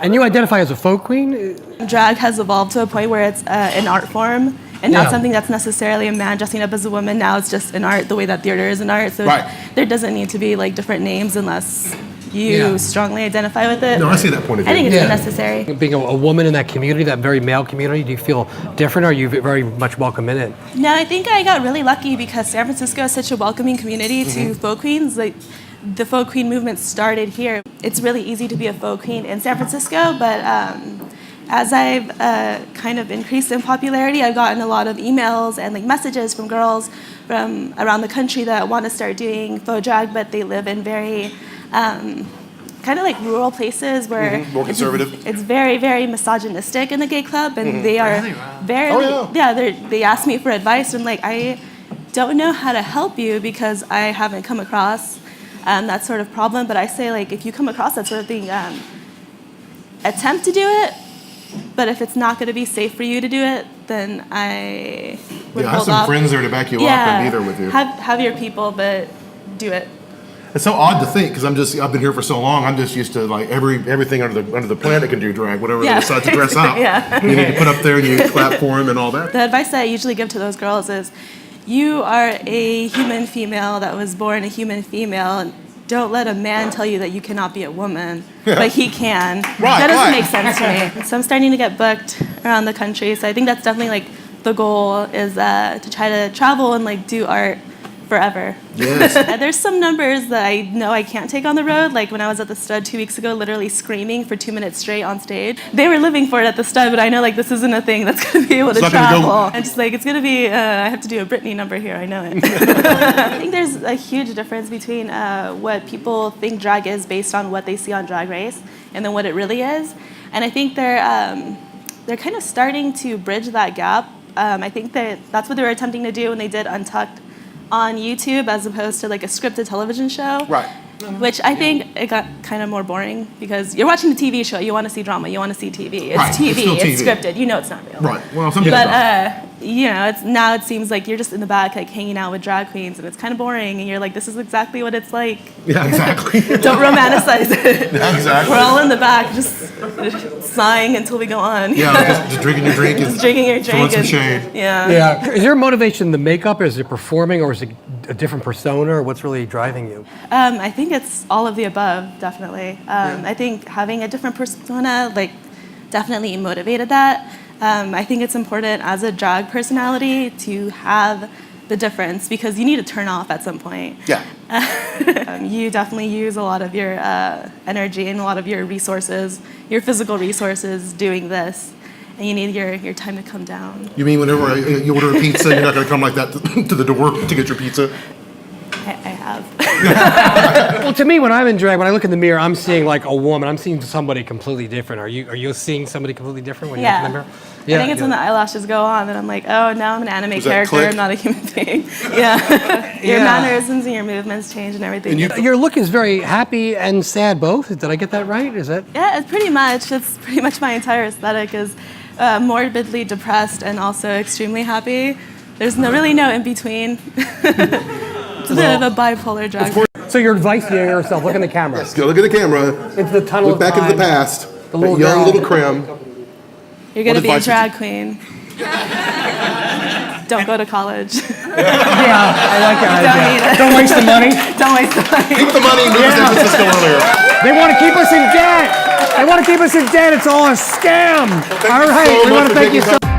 And you identify as a faux queen? Drag has evolved to a point where it's an art form and not something that's necessarily a man dressing up as a woman. Now it's just an art the way that theater is an art. So there doesn't need to be like different names unless you strongly identify with it. No, I see that point of view. I think it's unnecessary. Being a woman in that community, that very male community, do you feel different, or are you very much welcome in it? No, I think I got really lucky because San Francisco is such a welcoming community to faux queens. Like, the faux queen movement started here. It's really easy to be a faux queen in San Francisco, but as I've kind of increased in popularity, I've gotten a lot of emails and like messages from girls from around the country that want to start doing faux drag, but they live in very kind of like rural places where more conservative. It's very, very misogynistic in the gay club, and they are they ask me for advice, and like, I don't know how to help you because I haven't come across that sort of problem. But I say, like, if you come across that sort of thing, attempt to do it. But if it's not going to be safe for you to do it, then I would I have hold some off. friends there to back you up and be there with you. Have your people, but do it. It's so odd to think because I've been here for so long. I'm just used to like everything under the planet can do drag, whatever they decide to dress up. You need to put up there and you clap for them and all that. The advice that I usually give to those girls is, you are a human female that was born a human female. And don't let a man tell you that you cannot be a woman, but he can. That doesn't make sense to me. So I'm starting to get booked around the country. So I think that's definitely like the goal is to try to travel and like do art forever. Yes. There's some numbers that I know I can't take on the road. Like when I was at the Stud 2 weeks ago, literally screaming for 2 minutes straight on stage. They were living for it at the Stud, but I know like this isn't a thing that's going to be able to travel. And just like, it's going to be, I have to do a Britney number here, I know it. I think there's a huge difference between what people think drag is based on what they see on Drag Race and then what it really is. And I think they're kind of starting to bridge that gap. I think that's what they were attempting to do when they did Untucked on YouTube as opposed to like a scripted television show. Right. Which I think it got kind of more boring because you're watching a TV show, you want to see drama, you want to see TV. It's TV, it's scripted, you know it's not real. Right. Well, some people you know, now it seems like you're just in the back like hanging out with drag queens and it's kind of boring and you're like, this is exactly what it's like. Yeah, exactly. Don't romanticize it. Yeah, exactly. We're all in the back just sighing until we go on. Yeah, just drinking your drink. Just drinking your drink. Throwing some shade. Yeah. Is your motivation the makeup, or is it performing, or is it a different persona, or what's really driving you? I think it's all of the above, definitely. I think having a different persona, like, definitely motivated that. I think it's important as a drag personality to have the difference because you need to turn off at some point. Yeah. You definitely use a lot of your energy and a lot of your resources, your physical resources doing this. And you need your time to come down. You mean whenever you order a pizza, you're not going to come like that to the door to get your pizza? I have. Well, to me, when I'm in drag, when I look in the mirror, I'm seeing like a woman. I'm seeing somebody completely different. Are you seeing somebody completely different when you look in the mirror? I think it's when the eyelashes go on and I'm like, oh, now I'm an anime character. I'm not a human being. Your mannerisms and your movements change and everything. And your look is very happy and sad both. Did I get that right? Is that? Yeah, it's pretty much. It's pretty much my entire aesthetic is morbidly depressed and also extremely happy. There's really no in between. It's a bit of a bipolar drag. So your advice to yourself, look in the camera. Yes, go look at the camera. Into the tunnel Look back into the past. The little young girl. little Crème. You're going to be a drag queen. Don't go to college. Yeah, I like that. Don't waste the money. Don't waste the money. Keep the money. Move to San Francisco earlier. They want to keep us in debt. They want to keep us in debt. It's all a scam. All right. We want to thank you so much.